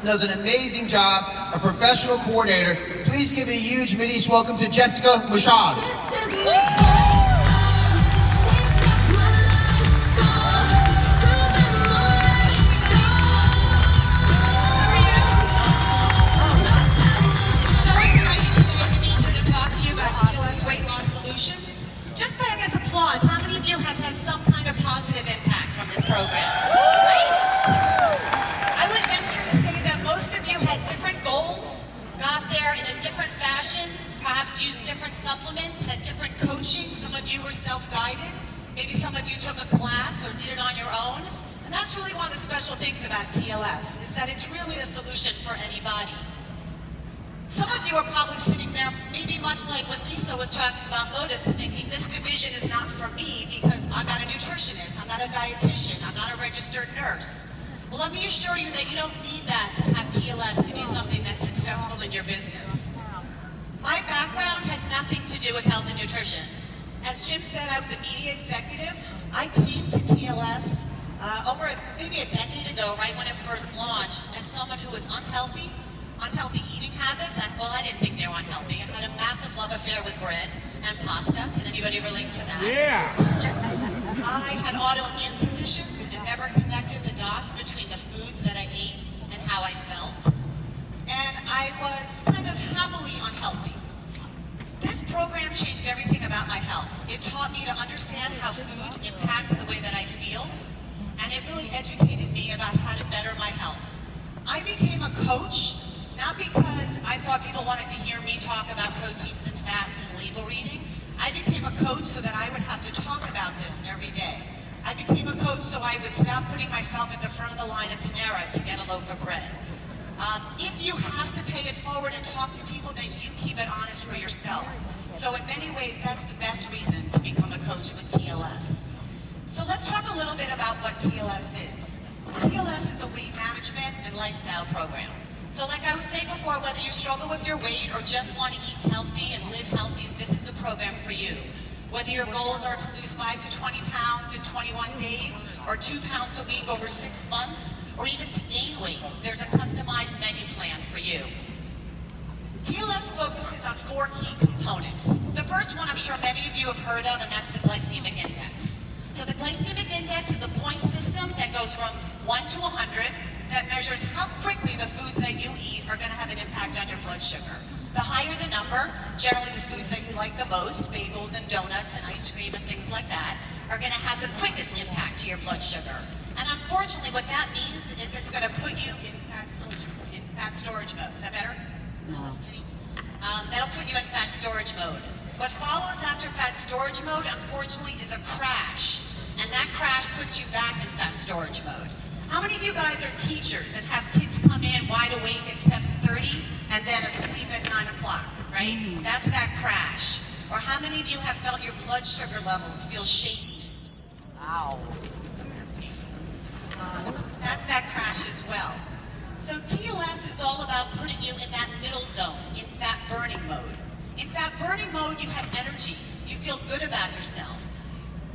does an amazing job, a professional coordinator. Please give a huge Mideast welcome to Jessica Mashad. This is my fault. Just by, I guess, applause, how many of you have had some kind of positive impact from this program? Right? I would venture to say that most of you had different goals, got there in a different fashion, perhaps used different supplements, had different coaching. Some of you were self-guided. Maybe some of you took a class or did it on your own. And that's really one of the special things about TLS, is that it's really a solution for anybody. Some of you are probably sitting there, maybe much like when Lisa was talking about motives, thinking this division is not for me because I'm not a nutritionist, I'm not a dietitian, I'm not a registered nurse. Well, let me assure you that you don't need that to have TLS to be something that's successful in your business. My background had nothing to do with health and nutrition. As Jim said, I was a media executive. I came to TLS over maybe a decade ago, right when it first launched, as someone who was unhealthy eating habits. I didn't think they were unhealthy. I had a massive love affair with bread and pasta. Can anybody relate to that? Yeah. I had autoimmune conditions and never connected the dots between the foods that I ate and how I felt. And I was kind of happily unhealthy. This program changed everything about my health. It taught me to understand how food impacts the way that I feel, and it really educated me about how to better my health. I became a coach, not because I thought people wanted to hear me talk about proteins and fats and label reading. I became a coach so that I would have to talk about this every day. I became a coach so I would stop putting myself at the front of the line at Panera to get a loaf of bread. If you have to pay it forward and talk to people, then you keep it honest for yourself. So in many ways, that's the best reason to become a coach with TLS. So let's talk a little bit about what TLS is. TLS is a weight management and lifestyle program. So like I was saying before, whether you struggle with your weight or just want to eat healthy and live healthy, this is a program for you. Whether your goals are to lose 5 to 20 pounds in 21 days, or 2 pounds a week over 6 months, or even to gain weight, there's a customized menu plan for you. TLS focuses on 4 key components. The first one I'm sure many of you have heard of, and that's the glycemic index. So the glycemic index is a point system that goes from 1 to 100, that measures how quickly the foods that you eat are going to have an impact on your blood sugar. The higher the number, generally the foods that you like the most, bagels and donuts and ice cream and things like that, are going to have the quickest impact to your blood sugar. And unfortunately, what that means is it's going to put you in fat storage mode. Is that better? No. That'll put you in fat storage mode. What follows after fat storage mode, unfortunately, is a crash. And that crash puts you back in fat storage mode. How many of you guys are teachers and have kids come in wide awake at 7:30 and then asleep at 9 o'clock, right? That's that crash. Or how many of you have felt your blood sugar levels feel shaky? Wow. That's that crash as well. So TLS is all about putting you in that middle zone, in fat burning mode. In fat burning mode, you have energy. You feel good about yourself.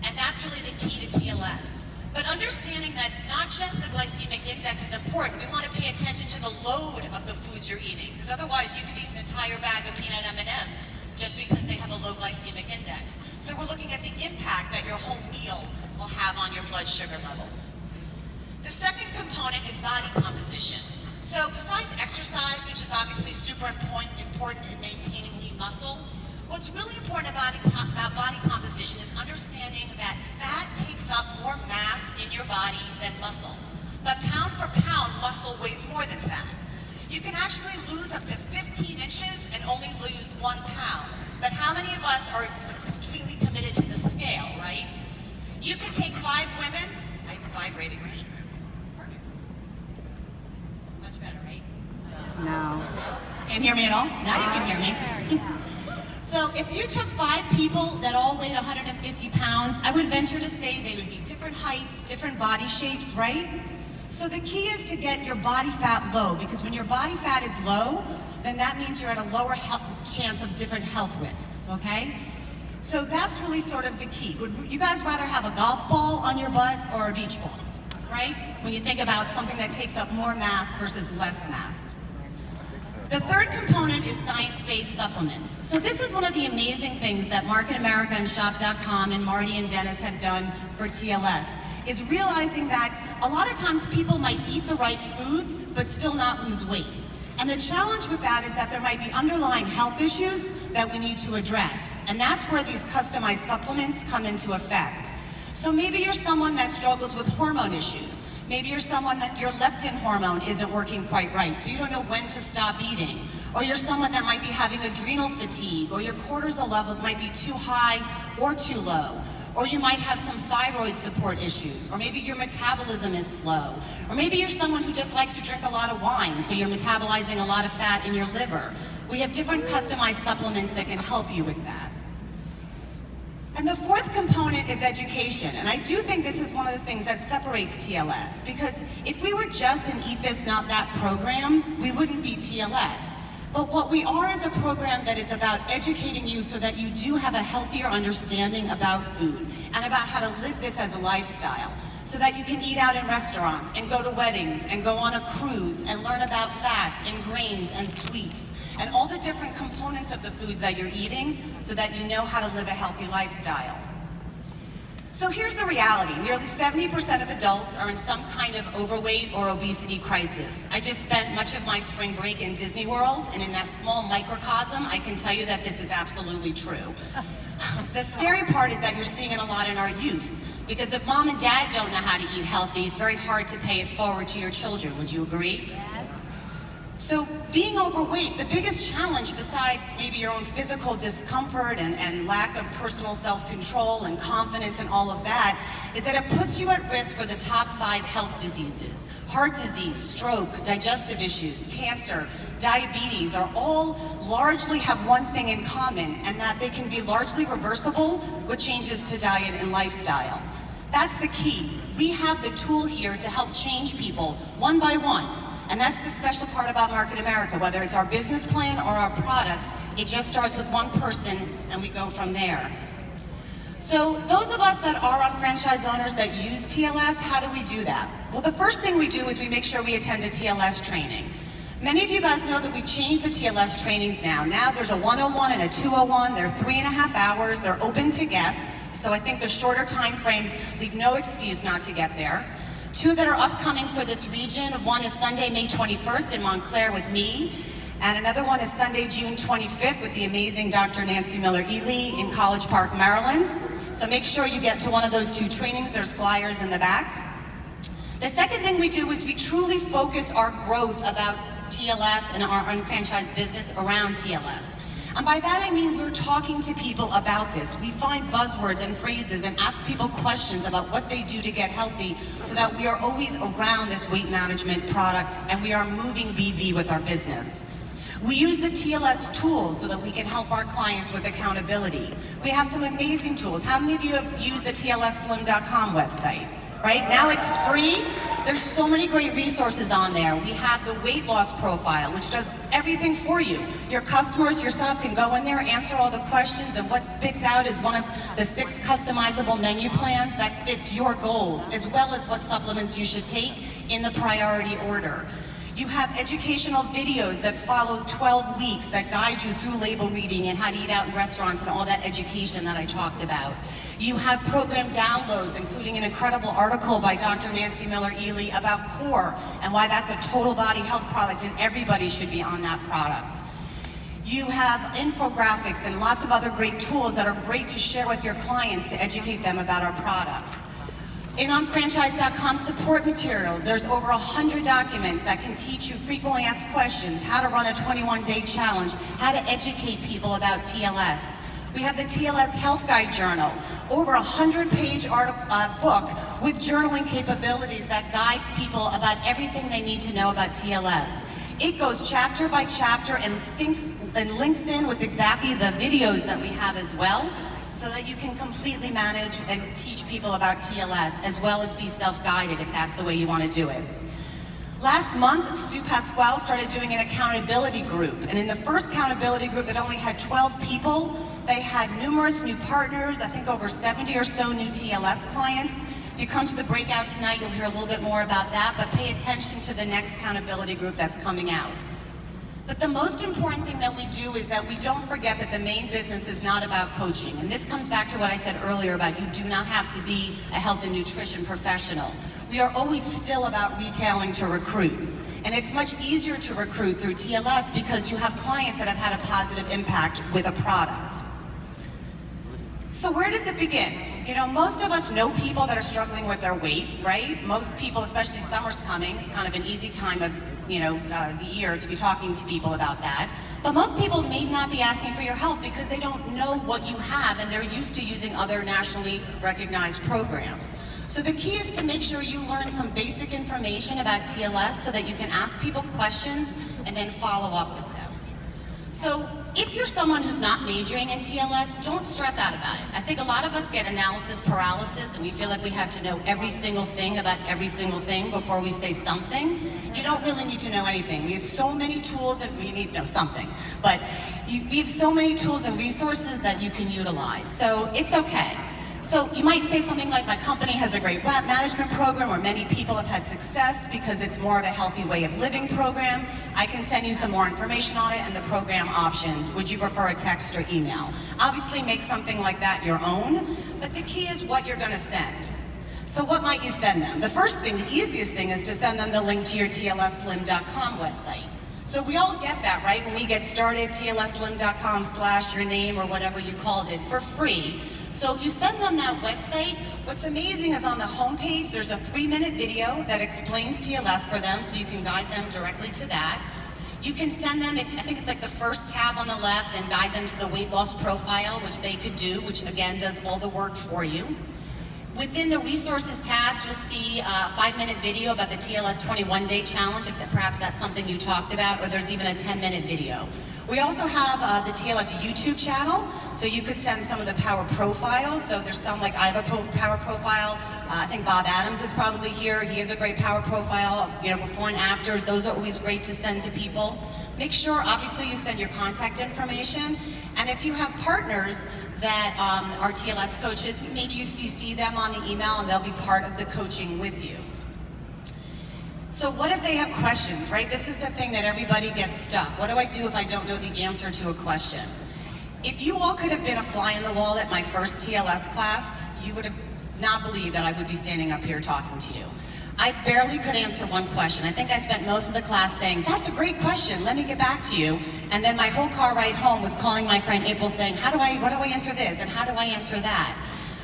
And that's really the key to TLS. But understanding that not just the glycemic index is important, we want to pay attention to the load of the foods you're eating, because otherwise you could eat an entire bag of peanut M&Ms just because they have a low glycemic index. So we're looking at the impact that your whole meal will have on your blood sugar levels. The second component is body composition. So besides exercise, which is obviously super important in maintaining lean muscle, what's really important about body composition is understanding that fat takes up more mass in your body than muscle. But pound for pound, muscle weighs more than fat. You can actually lose up to 15 inches and only lose 1 pound. But how many of us are completely committed to the scale, right? You can take 5 women, I'm vibrating, right? Perfect. Much better, right? No. Can't hear me at all? Now you can hear me. So if you took 5 people that all weighed 150 pounds, I would venture to say they would be different heights, different body shapes, right? So the key is to get your body fat low, because when your body fat is low, then that means you're at a lower chance of different health risks, okay? So that's really sort of the key. Would you guys rather have a golf ball on your butt or a beach ball? right? When you think about something that takes up more mass versus less mass. The third component is science-based supplements. So this is one of the amazing things that Market America and Shop.com and Marty and Dennis have done for TLS, is realizing that a lot of times people might eat the right foods, but still not lose weight. And the challenge with that is that there might be underlying health issues that we need to address. And that's where these customized supplements come into effect. So maybe you're someone that struggles with hormone issues. Maybe you're someone that your leptin hormone isn't working quite right, so you don't know when to stop eating. Or you're someone that might be having adrenal fatigue, or your cortisol levels might be too high or too low. Or you might have some thyroid support issues, or maybe your metabolism is slow. Or maybe you're someone who just likes to drink a lot of wine, so you're metabolizing a lot of fat in your liver. We have different customized supplements that can help you with that. And the fourth component is education. And I do think this is one of the things that separates TLS, because if we were just an Eat This, Not That program, we wouldn't be TLS. But what we are is a program that is about educating you so that you do have a healthier understanding about food and about how to live this as a lifestyle, so that you can eat out in restaurants and go to weddings and go on a cruise and learn about fats and grains and sweets and all the different components of the foods that you're eating, so that you know how to live a healthy lifestyle. So here's the reality. Nearly 70% of adults are in some kind of overweight or obesity crisis. I just spent much of my spring break in Disney World, and in that small microcosm, I can tell you that this is absolutely true. The scary part is that you're seeing it a lot in our youth, because if mom and dad don't know how to eat healthy, it's very hard to pay it forward to your children. Would you agree? So being overweight, the biggest challenge, besides maybe your own physical discomfort and lack of personal self-control and confidence and all of that, is that it puts you at risk for the top 5 health diseases. Heart disease, stroke, digestive issues, cancer, diabetes are all largely have one thing in common, and that they can be largely reversible with changes to diet and lifestyle. That's the key. We have the tool here to help change people one by one. And that's the special part about Market America. Whether it's our business plan or our products, it just starts with one person and we go from there. So those of us that are unfranchised owners that use TLS, how do we do that? Well, the first thing we do is we make sure we attend a TLS training. Many of you guys know that we've changed the TLS trainings now. Now there's a 101 and a 201. They're 3.5 hours. They're open to guests. So I think the shorter time frames leave no excuse not to get there. 2 that are upcoming for this region. One is Sunday, May 21st in Montclair with me. And another one is Sunday, June 25th with the amazing Dr. Nancy Miller-Ely in College Park, Maryland. So make sure you get to one of those 2 trainings. There's flyers in the back. The second thing we do is we truly focus our growth about TLS and our unfranchised business around TLS. And by that I mean we're talking to people about this. We find buzzwords and phrases and ask people questions about what they do to get healthy, so that we are always around this weight management product and we are moving BV with our business. We use the TLS tools so that we can help our clients with accountability. We have some amazing tools. How many of you have used the TLSslim.com website? Right now it's free. There's so many great resources on there. We have the weight loss profile, which does everything for you. Your customers, yourself, can go in there, answer all the questions, and what spits out is one of the 6 customizable menu plans that fits your goals, as well as what supplements you should take in the priority order. You have educational videos that follow 12 weeks that guide you through label reading and how to eat out in restaurants and all that education that I talked about. You have program downloads, including an incredible article by Dr. Nancy Miller-Ely about Core and why that's a total body health product and everybody should be on that product. You have infographics and lots of other great tools that are great to share with your clients to educate them about our products. In Unfranchise.com support materials, there's over 100 documents that can teach you frequently asked questions, how to run a 21-day challenge, how to educate people about TLS. We have the TLS Health Guide Journal, over 100-page book with journaling capabilities that guides people about everything they need to know about TLS. It goes chapter by chapter and links in with exactly the videos that we have as well, so that you can completely manage and teach people about TLS, as well as be self-guided if that's the way you want to do it. Last month, Sue Pasquale started doing an accountability group, and in the first accountability group that only had 12 people, they had numerous new partners, I think over 70 or so new TLS clients, If you come to the breakout tonight, you'll hear a little bit more about that, but pay attention to the next accountability group that's coming out. But the most important thing that we do is that we don't forget that the main business is not about coaching. And this comes back to what I said earlier about you do not have to be a health and nutrition professional. We are always still about retailing to recruit. And it's much easier to recruit through TLS because you have clients that have had a positive impact with a product. So where does it begin? You know, most of us know people that are struggling with their weight, right? Most people, especially summer's coming, it's kind of an easy time of, the year to be talking to people about that. But most people may not be asking for your help because they don't know what you have and they're used to using other nationally recognized programs. So the key is to make sure you learn some basic information about TLS so that you can ask people questions and then follow up with them. So if you're someone who's not majoring in TLS, don't stress out about it. I think a lot of us get analysis paralysis and we feel like we have to know every single thing about every single thing before we say something. You don't really need to know anything. We have so many tools and we need to know something. But we have so many tools and resources that you can utilize. So it's okay. So you might say something like, my company has a great web management program, or many people have had success because it's more of a healthy way of living program. I can send you some more information on it and the program options. Would you prefer a text or email? Obviously make something like that your own, but the key is what you're gonna send. So what might you send them? The first thing, the easiest thing is to send them the link to your TLSslim.com website. So we all get that, right? When we get started, TLSslim.com/your name or whatever you called it for free. So if you send them that website, what's amazing is on the homepage, there's a 3-minute video that explains TLS for them, so you can guide them directly to that. You can send them, I think it's like the first tab on the left, and guide them to the weight loss profile, which they could do, which again does all the work for you. Within the resources tabs, you'll see a 5-minute video about the TLS 21-day challenge, if perhaps that's something you talked about, or there's even a 10-minute video. We also have the TLS YouTube channel, so you could send some of the power profiles. So there's some, like I have a power profile. I think Bob Adams is probably here. He has a great power profile, before and afters. Those are always great to send to people. Make sure, obviously, you send your contact information. And if you have partners that are TLS coaches, maybe you CC them on the email and they'll be part of the coaching with you. So what if they have questions, right? This is the thing that everybody gets stuck. What do I do if I don't know the answer to a question? If you all could have been a fly on the wall at my first TLS class, you would have not believed that I would be standing up here talking to you. I barely could answer one question. I think I spent most of the class saying, that's a great question, let me get back to you. And then my whole car ride home was calling my friend April saying, what do I answer this? And how do I answer that?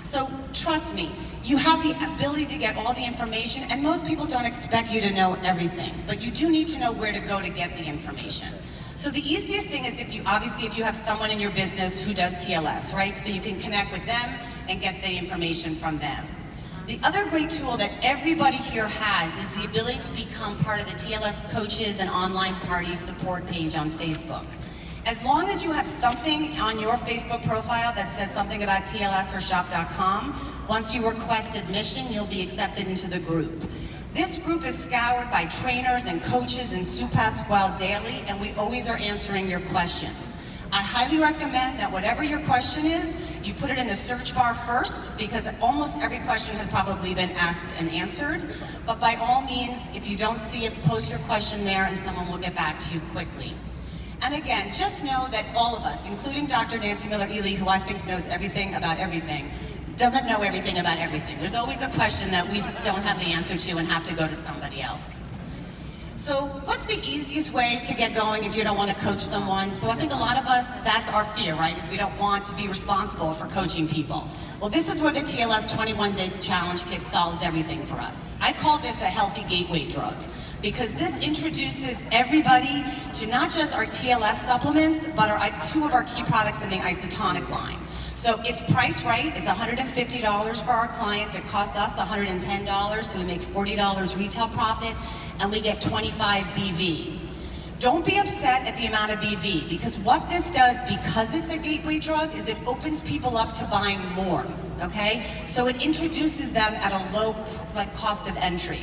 So trust me, you have the ability to get all the information, and most people don't expect you to know everything, but you do need to know where to go to get the information. So the easiest thing is if you have someone in your business who does TLS, right? So you can connect with them and get the information from them. The other great tool that everybody here has is the ability to become part of the TLS Coaches and Online Party support page on Facebook. As long as you have something on your Facebook profile that says something about TLS or shop.com, once you request admission, you'll be accepted into the group. This group is scoured by trainers and coaches in Sue Pasquale daily, and we always are answering your questions. I highly recommend that whatever your question is, you put it in the search bar first, because almost every question has probably been asked and answered. But by all means, if you don't see it, post your question there and someone will get back to you quickly. And again, just know that all of us, including Dr. Nancy Miller-Ely, who I think knows everything about everything, doesn't know everything about everything. There's always a question that we don't have the answer to and have to go to somebody else. So what's the easiest way to get going if you don't want to coach someone? So I think a lot of us, that's our fear, right? Is we don't want to be responsible for coaching people. Well, this is where the TLS 21-Day Challenge Kit solves everything for us. I call this a healthy gateway drug, because this introduces everybody to not just our TLS supplements, but two of our key products in the isotonic line. So it's priced right. It's $150 for our clients. It costs us $110, so we make $40 retail profit, and we get 25 BV. Don't be upset at the amount of BV, because what this does, because it's a gateway drug, is it opens people up to buying more, okay? So it introduces them at a low cost of entry.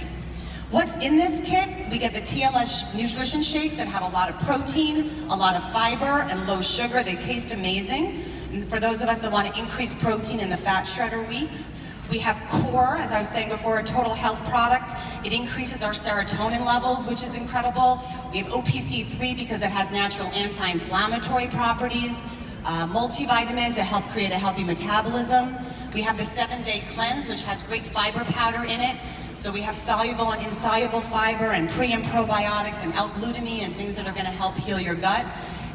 What's in this kit? We get the TLS nutrition shakes that have a lot of protein, a lot of fiber, and low sugar. They taste amazing. And for those of us that want to increase protein in the fat shredder weeks, We have Core, as I was saying before, a total health product. It increases our serotonin levels, which is incredible. We have OPC3 because it has natural anti-inflammatory properties. Multivitamin to help create a healthy metabolism. We have the 7-Day Cleanse, which has great fiber powder in it. So we have soluble and insoluble fiber and pre and probiotics and L-glutamine and things that are going to help heal your gut,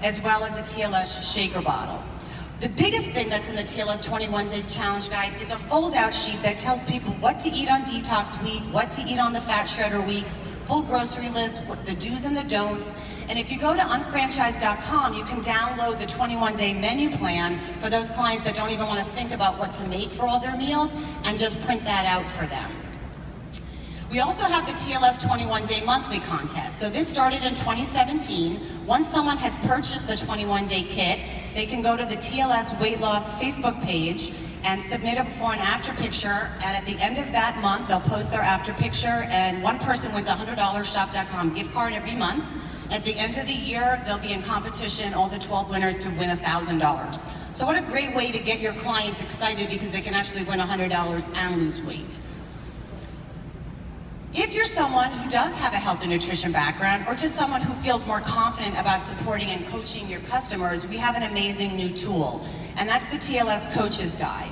as well as a TLS shaker bottle. The biggest thing that's in the TLS 21-Day Challenge Guide is a fold-out sheet that tells people what to eat on detox week, what to eat on the fat shredder weeks, full grocery list, what the do's and the don'ts. And if you go to unfranchise.com, you can download the 21-day menu plan for those clients that don't even want to think about what to make for all their meals, and just print that out for them. We also have the TLS 21-Day Monthly Contest. So this started in 2017. Once someone has purchased the 21-Day kit, they can go to the TLS Weight Loss Facebook page and submit a before and after picture, and at the end of that month, they'll post their after picture, and one person wins a $100 shop.com gift card every month. At the end of the year, they'll be in competition, all the 12 winners, to win $1,000. So what a great way to get your clients excited because they can actually win $100 and lose weight. If you're someone who does have a health and nutrition background, or just someone who feels more confident about supporting and coaching your customers, we have an amazing new tool, and that's the TLS Coaches Guide.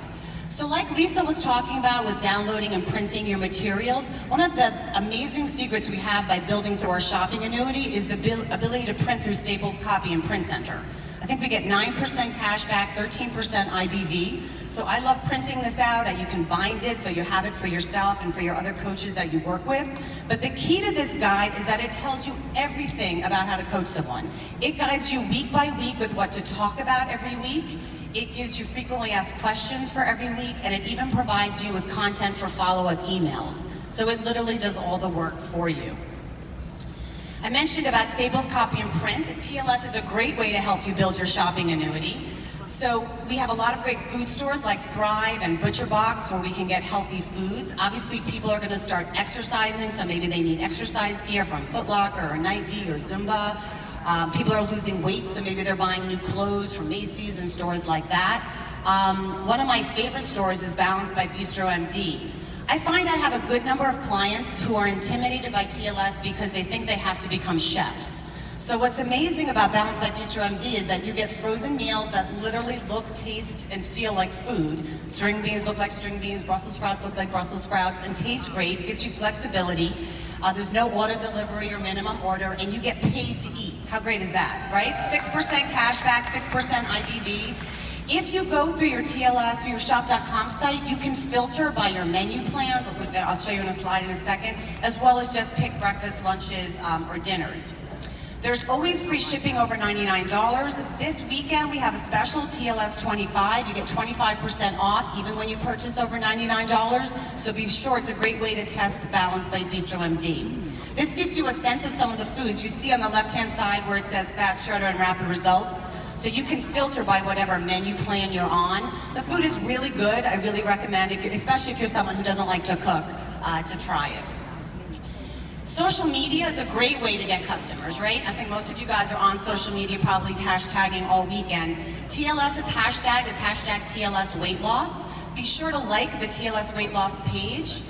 So like Lisa was talking about with downloading and printing your materials, one of the amazing secrets we have by building through our shopping annuity is the ability to print through Staples Copy and Print Center. I think we get 9% cash back, 13% IBV. So I love printing this out. You can bind it so you have it for yourself and for your other coaches that you work with. But the key to this guide is that it tells you everything about how to coach someone. It guides you week by week with what to talk about every week. It gives you frequently asked questions for every week, and it even provides you with content for follow-up emails. So it literally does all the work for you. I mentioned about Staples Copy and Print. TLS is a great way to help you build your shopping annuity. So we have a lot of great food stores like Thrive and Butcher Box where we can get healthy foods. Obviously people are going to start exercising, so maybe they need exercise gear from Foot Locker or Nike or Zumba. People are losing weight, so maybe they're buying new clothes from Macy's and stores like that. One of my favorite stores is Balanced by Bistro MD. I find I have a good number of clients who are intimidated by TLS because they think they have to become chefs. So what's amazing about Balanced by Bistro MD is that you get frozen meals that literally look, taste, and feel like food. String beans look like string beans, Brussels sprouts look like Brussels sprouts, and taste great, gives you flexibility. There's no auto delivery or minimum order, and you get paid to eat. How great is that, right? 6% cash back, 6% IBV. If you go through your TLS or your shop.com site, you can filter by your menu plans, which I'll show you in a slide in a second, as well as just pick breakfast, lunches, or dinners. There's always free shipping over $99. This weekend we have a special TLS 25. You get 25% off even when you purchase over $99. So be sure it's a great way to test Balanced by Bistro MD. This gives you a sense of some of the foods. You see on the left-hand side where it says Fat Shredder and Rapid Results. So you can filter by whatever menu plan you're on. The food is really good. I really recommend, especially if you're someone who doesn't like to cook, to try it. Social media is a great way to get customers, right? I think most of you guys are on social media, probably hashtagging all weekend. TLS's hashtag is hashtag TLS weight loss. Be sure to like the TLS weight loss page.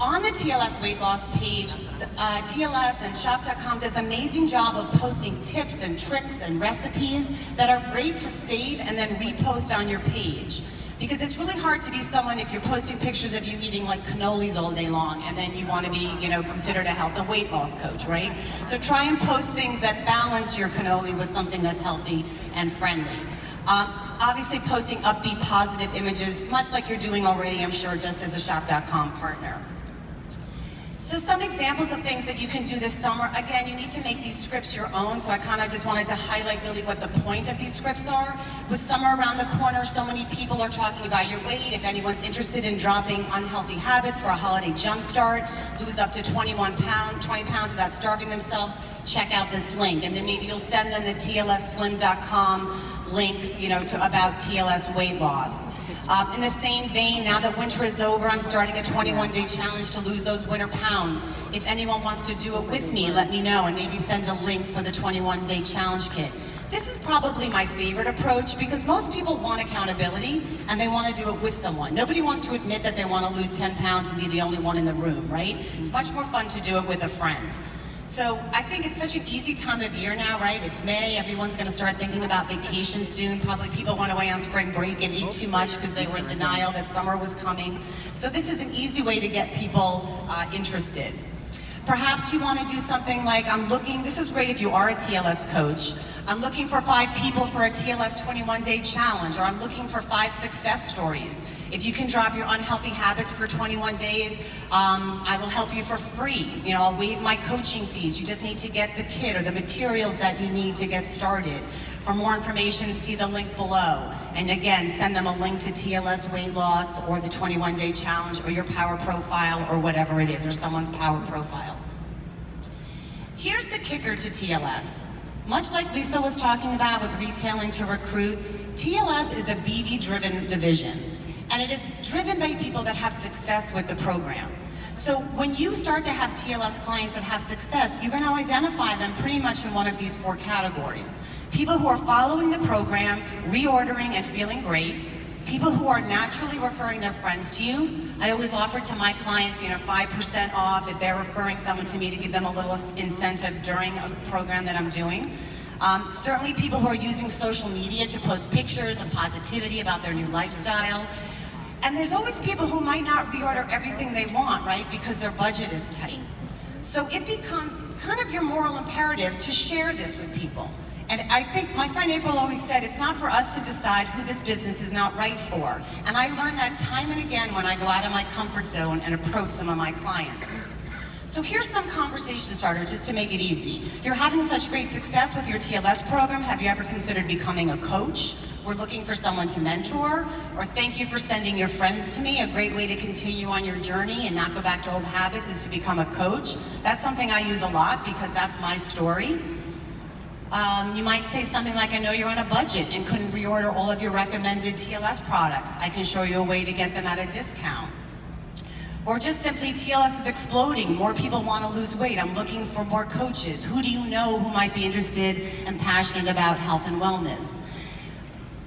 On the TLS weight loss page, TLS and shop.com does an amazing job of posting tips and tricks and recipes that are great to save and then repost on your page. Because it's really hard to be someone if you're posting pictures of you eating like cannolis all day long and then you want to be, considered a health and weight loss coach, right? So try and post things that balance your cannoli with something that's healthy and friendly. Obviously posting upbeat, positive images, much like you're doing already, I'm sure, just as a shop.com partner. So some examples of things that you can do this summer. Again, you need to make these scripts your own, so I kind of just wanted to highlight really what the point of these scripts are. With summer around the corner, so many people are talking about your weight. If anyone's interested in dropping unhealthy habits for a holiday jumpstart, lose up to 20 pounds without starving themselves, check out this link. And then maybe you'll send them the TLSslim.com link, to about TLS weight loss. In the same vein, now that winter is over, I'm starting a 21-day challenge to lose those winter pounds. If anyone wants to do it with me, let me know, and maybe send a link for the 21-day challenge kit. This is probably my favorite approach because most people want accountability and they want to do it with someone. Nobody wants to admit that they want to lose 10 pounds and be the only one in the room, right? It's much more fun to do it with a friend. So I think it's such an easy time of year now, right? It's May, everyone's gonna start thinking about vacation soon. Probably people went away on spring break and ate too much because they were in denial that summer was coming. So this is an easy way to get people interested. Perhaps you wanna do something like, this is great if you are a TLS coach, I'm looking for 5 people for a TLS 21-day challenge, or I'm looking for 5 success stories. If you can drop your unhealthy habits for 21 days, I will help you for free. You know, I'll waive my coaching fees. You just need to get the kit or the materials that you need to get started. For more information, see the link below. And again, send them a link to TLS weight loss or the 21-day challenge or your power profile or whatever it is, or someone's power profile. Here's the kicker to TLS. Much like Lisa was talking about with retailing to recruit, TLS is a BV-driven division. And it is driven by people that have success with the program. So when you start to have TLS clients that have success, you're going to identify them pretty much in one of these 4 categories. People who are following the program, reordering and feeling great. People who are naturally referring their friends to you. I always offer to my clients, 5% off if they're referring someone to me to give them a little incentive during a program that I'm doing. Certainly people who are using social media to post pictures of positivity about their new lifestyle. And there's always people who might not reorder everything they want, right? Because their budget is tight. So it becomes kind of your moral imperative to share this with people. And I think my friend April always said, it's not for us to decide who this business is not right for. And I learned that time and again when I go out of my comfort zone and approach some of my clients. So here's some conversation starters just to make it easy. You're having such great success with your TLS program. Have you ever considered becoming a coach? We're looking for someone to mentor, or thank you for sending your friends to me. A great way to continue on your journey and not go back to old habits is to become a coach. That's something I use a lot because that's my story. You might say something like, I know you're on a budget and couldn't reorder all of your recommended TLS products. I can show you a way to get them at a discount. Or just simply, TLS is exploding. More people want to lose weight. I'm looking for more coaches. Who do you know who might be interested and passionate about health and wellness?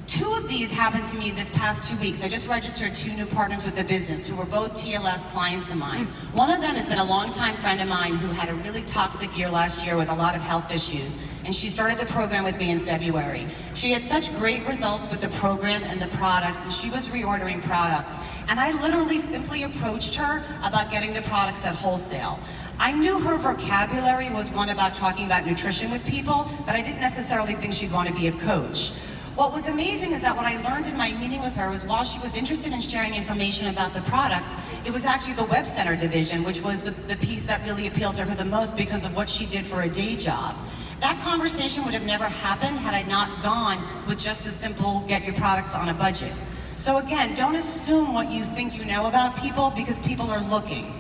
2 of these happened to me this past 2 weeks. I just registered 2 new partners with the business who were both TLS clients of mine. One of them has been a longtime friend of mine who had a really toxic year last year with a lot of health issues. And she started the program with me in February. She had such great results with the program and the products, and she was reordering products. And I literally simply approached her about getting the products at wholesale. I knew her vocabulary was one about talking about nutrition with people, but I didn't necessarily think she'd want to be a coach. What was amazing is that what I learned in my meeting with her was while she was interested in sharing information about the products, it was actually the web center division, which was the piece that really appealed to her the most because of what she did for a day job. That conversation would have never happened had I not gone with just the simple get your products on a budget. So again, don't assume what you think you know about people because people are looking.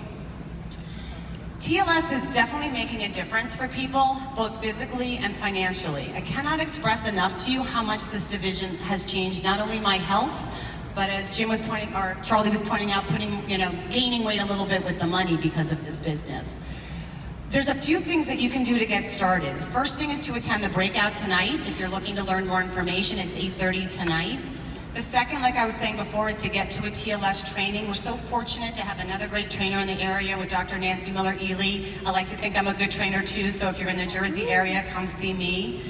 TLS is definitely making a difference for people, both physically and financially. I cannot express enough to you how much this division has changed not only my health, but as Jim was pointing, or Charlie was pointing out, gaining weight a little bit with the money because of this business. There's a few things that you can do to get started. The first thing is to attend the breakout tonight. If you're looking to learn more information, it's 8:30 tonight. The second, like I was saying before, is to get to a TLS training. We're so fortunate to have another great trainer in the area with Dr. Nancy Miller-Ely. I like to think I'm a good trainer too, so if you're in the Jersey area, come see me.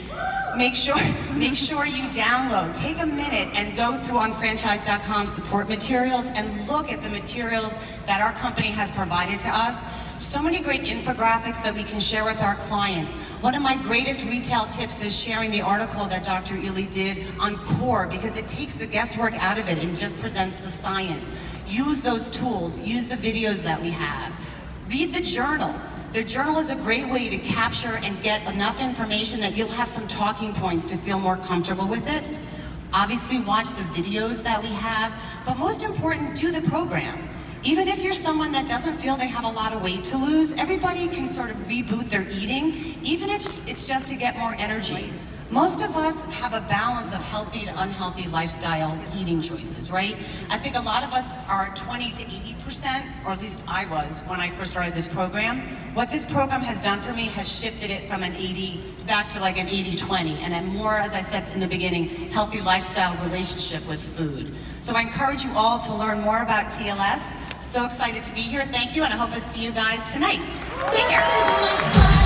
Make sure you download. Take a minute and go through Unfranchise.com support materials and look at the materials that our company has provided to us. So many great infographics that we can share with our clients. One of my greatest retail tips is sharing the article that Dr. Ely did on core because it takes the guesswork out of it and just presents the science. Use those tools, use the videos that we have. Read the journal. The journal is a great way to capture and get enough information that you'll have some talking points to feel more comfortable with it. Obviously watch the videos that we have, but most important, do the program. Even if you're someone that doesn't feel they have a lot of weight to lose, everybody can sort of reboot their eating, even if it's just to get more energy. most of us have a balance of healthy to unhealthy lifestyle eating choices, right? I think a lot of us are 20 to 80%, or at least I was when I first started this program. What this program has done for me has shifted it from an 80 back to like an 80-20, and a more, as I said in the beginning, healthy lifestyle relationship with food. So I encourage you all to learn more about TLS. So excited to be here. Thank you, and I hope I see you guys tonight. This is my fight.